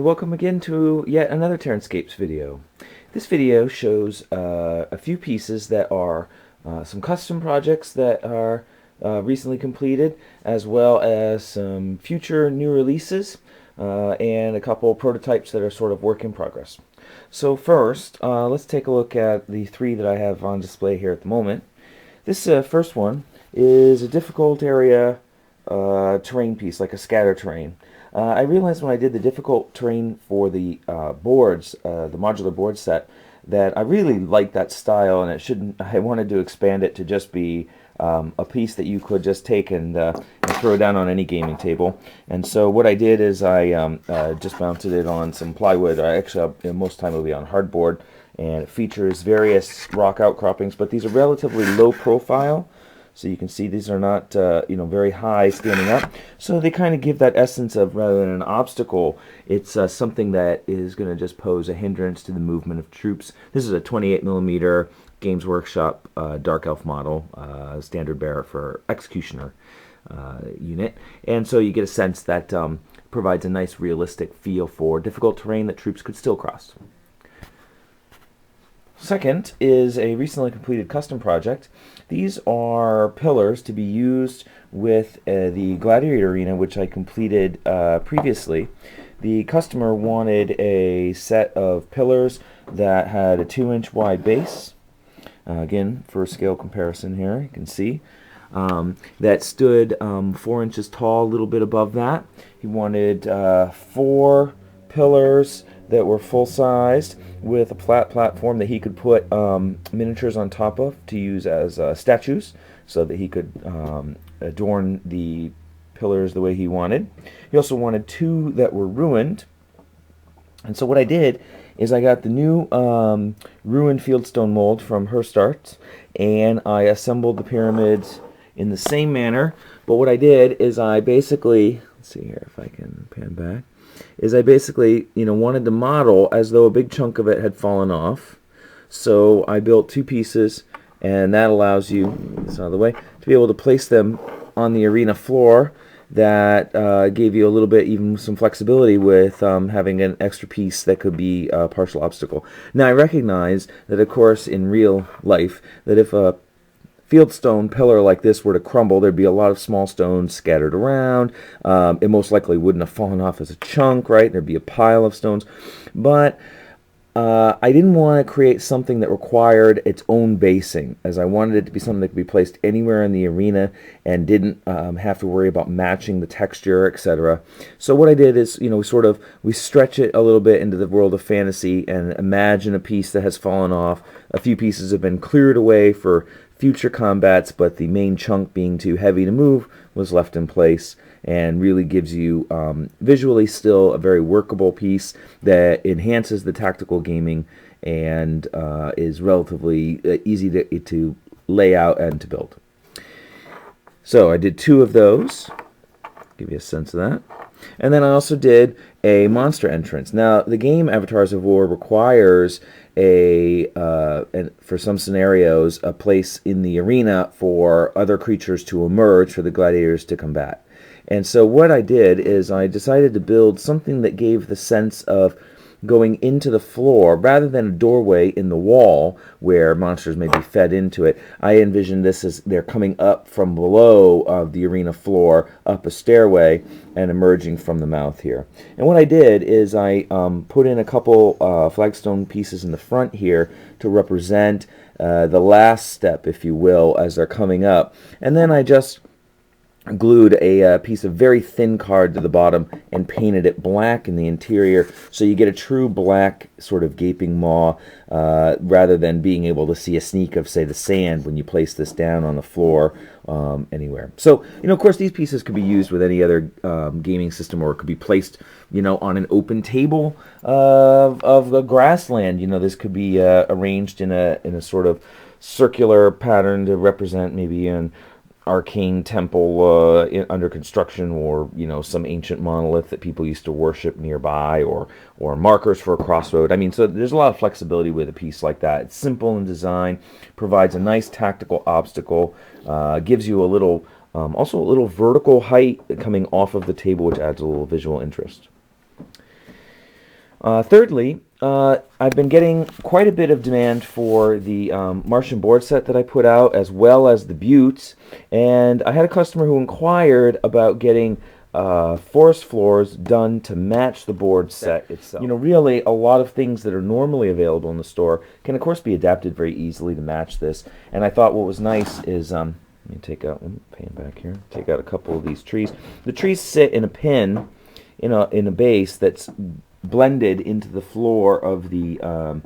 welcome again to yet another TerranScapes video. This video shows a few pieces that are some custom projects that are recently completed, as well as some future new releases and a couple prototypes that are sort of work in progress. So first, let's take a look at the three that I have on display here at the moment. This first one is a difficult area terrain piece, like a scatter terrain. I realized when I did the difficult terrain for the boards, the modular board set, that I really liked that style, and I wanted to expand it to just be a piece that you could just take and throw down on any gaming table. And so what I did is I just mounted it on some plywood. Actually, most of the time it'll be on hardboard, and it features various rock outcroppings, but these are relatively low profile. So you can see these are not very high standing up. So they kind of give that essence of, rather than an obstacle, it's something that is going to just pose a hindrance to the movement of troops. This is a 28mm Games Workshop Dark Elf model, standard bearer for Executioner unit. And so you get a sense that provides a nice realistic feel for difficult terrain that troops could still cross. Second is a recently completed custom project. These are pillars to be used with the Gladiator Arena, which I completed previously. The customer wanted a set of pillars that had a 2-inch wide base. Again, for scale comparison here, you can see. That stood 4 inches tall, a little bit above that. He wanted 4 pillars that were full-sized with a flat platform that he could put miniatures on top of to use as statues, so that he could adorn the pillars the way he wanted. He also wanted 2 that were ruined, and so what I did is I got the new ruined fieldstone mold from Herstarts, and I assembled the pyramids in the same manner. But what I did is I basically, let's see here if I can pan back, is I basically, wanted to model as though a big chunk of it had fallen off. So I built 2 pieces, and that allows you, this out of the way, to be able to place them on the arena floor. That gave you a little bit, even some flexibility with having an extra piece that could be a partial obstacle. Now I recognize that, of course, in real life, that if a fieldstone pillar like this were to crumble, there'd be a lot of small stones scattered around. It most likely wouldn't have fallen off as a chunk, right? There'd be a pile of stones. But I didn't want to create something that required its own basing, as I wanted it to be something that could be placed anywhere in the arena and didn't have to worry about matching the texture, etc. So what I did is, we stretch it a little bit into the world of fantasy and imagine a piece that has fallen off. A few pieces have been cleared away for future combats, but the main chunk, being too heavy to move, was left in place, and really gives you visually still a very workable piece that enhances the tactical gaming and is relatively easy to lay out and to build. So I did 2 of those, give you a sense of that. And then I also did a monster entrance. Now, the game Avatars of War requires for some scenarios, a place in the arena for other creatures to emerge for the gladiators to combat. And so what I did is I decided to build something that gave the sense of going into the floor rather than a doorway in the wall where monsters may be fed into it. I envisioned this as they're coming up from below of the arena floor, up a stairway, and emerging from the mouth here. And what I did is I put in a couple flagstone pieces in the front here to represent the last step, if you will, as they're coming up. And then I just glued a piece of very thin card to the bottom and painted it black in the interior, so you get a true black sort of gaping maw, rather than being able to see a sneak of, say, the sand when you place this down on the floor anywhere. So, of course, these pieces could be used with any other gaming system, or it could be placed, on an open table of the grassland. This could be arranged in a sort of circular pattern to represent maybe an arcane temple under construction, or some ancient monolith that people used to worship nearby, or markers for a crossroad. I mean, so there's a lot of flexibility with a piece like that. It's simple in design, provides a nice tactical obstacle, gives you a little also a little vertical height coming off of the table, which adds a little visual interest. Thirdly, I've been getting quite a bit of demand for the Martian board set that I put out, as well as the buttes. And I had a customer who inquired about getting forest floors done to match the board set itself. You know, really, a lot of things that are normally available in the store can, of course, be adapted very easily to match this. And I thought what was nice is, let me take out, pan back here, take out a couple of these trees. The trees sit in a pin in a base that's blended into the floor of the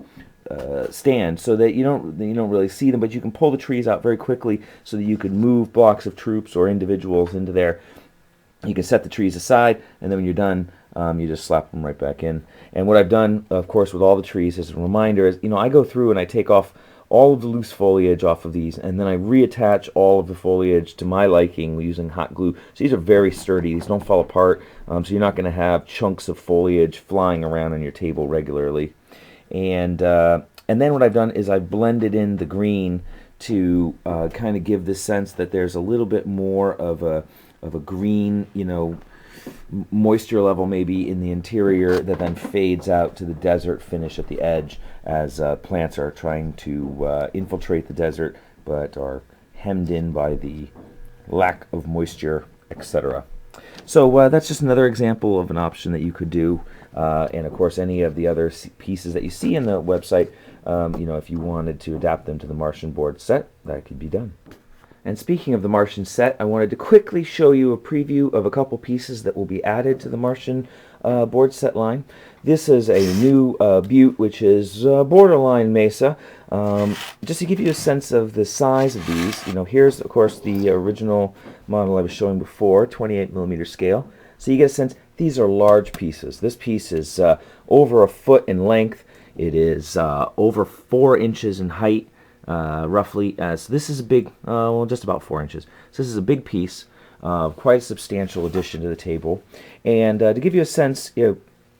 stand, so that you don't really see them, but you can pull the trees out very quickly so that you can move blocks of troops or individuals into there. You can set the trees aside, and then when you're done, you just slap them right back in. And what I've done, of course, with all the trees as a reminder is, I go through and I take off all of the loose foliage off of these, and then I reattach all of the foliage to my liking using hot glue. So these are very sturdy. These don't fall apart, so you're not going to have chunks of foliage flying around on your table regularly. And then what I've done is I've blended in the green to kind of give this sense that there's a little bit more of a green, moisture level maybe in the interior that then fades out to the desert finish at the edge as plants are trying to infiltrate the desert but are hemmed in by the lack of moisture, etc. So that's just another example of an option that you could do, and of course any of the other pieces that you see in the website, if you wanted to adapt them to the Martian board set, that could be done. And speaking of the Martian set, I wanted to quickly show you a preview of a couple pieces that will be added to the Martian board set line. This is a new butte, which is borderline mesa. Just to give you a sense of the size of these, here's of course the original model I was showing before, 28mm scale. So you get a sense, these are large pieces. This piece is over a foot in length. It is over 4 inches in height. Roughly, as this is a big, just about 4 inches. So this is a big piece, quite a substantial addition to the table. And to give you a sense,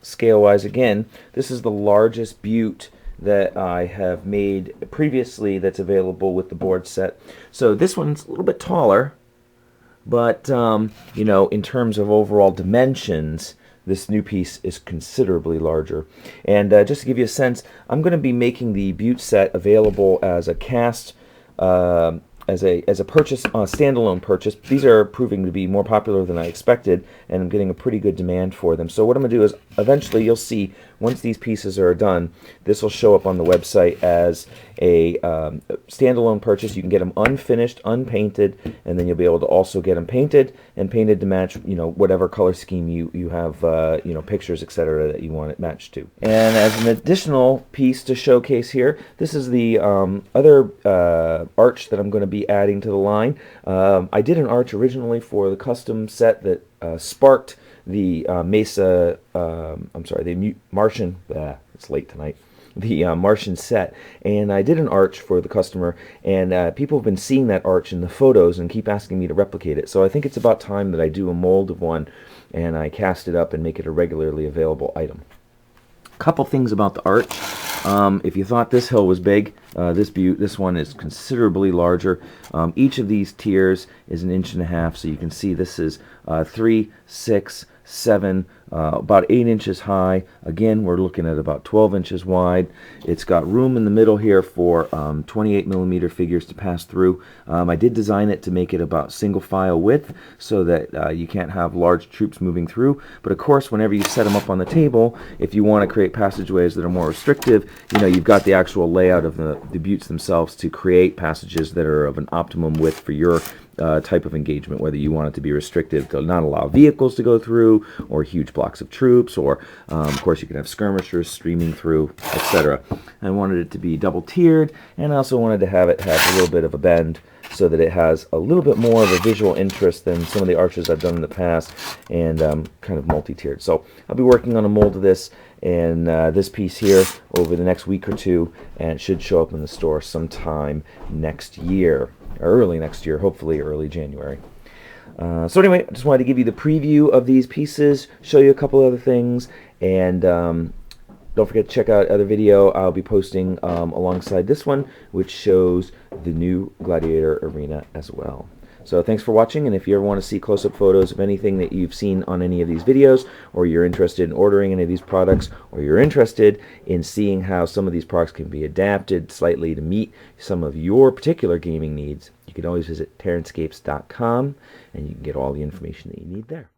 scale-wise, again, this is the largest butte that I have made previously that's available with the board set. So this one's a little bit taller, but in terms of overall dimensions, this new piece is considerably larger. And just to give you a sense, I'm going to be making the butte set available as a cast, as a purchase, standalone purchase. These are proving to be more popular than I expected, and I'm getting a pretty good demand for them. So what I'm going to do is, eventually you'll see, once these pieces are done, this will show up on the website as a standalone purchase. You can get them unfinished, unpainted, and then you'll be able to also get them painted, and painted to match, whatever color scheme you have, pictures, etc. that you want it matched to. And as an additional piece to showcase here, this is the other arch that I'm going to be adding to the line. I did an arch originally for the custom set that sparked the the Martian, it's late tonight, the Martian set, and I did an arch for the customer, and people have been seeing that arch in the photos and keep asking me to replicate it. So I think it's about time that I do a mold of one and I cast it up and make it a regularly available item. Couple things about the arch. If you thought this hill was big, this one is considerably larger. Each of these tiers is 1.5 inches, so you can see this is 3, 6, 7, about 8 inches high. Again, we're looking at about 12 inches wide. It's got room in the middle here for 28mm figures to pass through. I did design it to make it about single file width so that you can't have large troops moving through. But of course, whenever you set them up on the table, if you want to create passageways that are more restrictive, you've got the actual layout of the buttes themselves to create passages that are of an optimum width for your type of engagement, whether you want it to be restrictive to not allow vehicles to go through, or huge blocks of troops, or of course you can have skirmishers streaming through, etc. I wanted it to be double tiered, and I also wanted to have it have a little bit of a bend so that it has a little bit more of a visual interest than some of the arches I've done in the past, and kind of multi-tiered. So I'll be working on a mold of this and this piece here over the next week or two, and it should show up in the store sometime next year. Early next year, hopefully early January. So anyway, I just wanted to give you the preview of these pieces, show you a couple other things, and don't forget to check out other video I'll be posting alongside this one, which shows the new Gladiator Arena as well. So thanks for watching, and if you ever want to see close-up photos of anything that you've seen on any of these videos, or you're interested in ordering any of these products, or you're interested in seeing how some of these products can be adapted slightly to meet some of your particular gaming needs, you can always visit TerranScapes.com, and you can get all the information that you need there.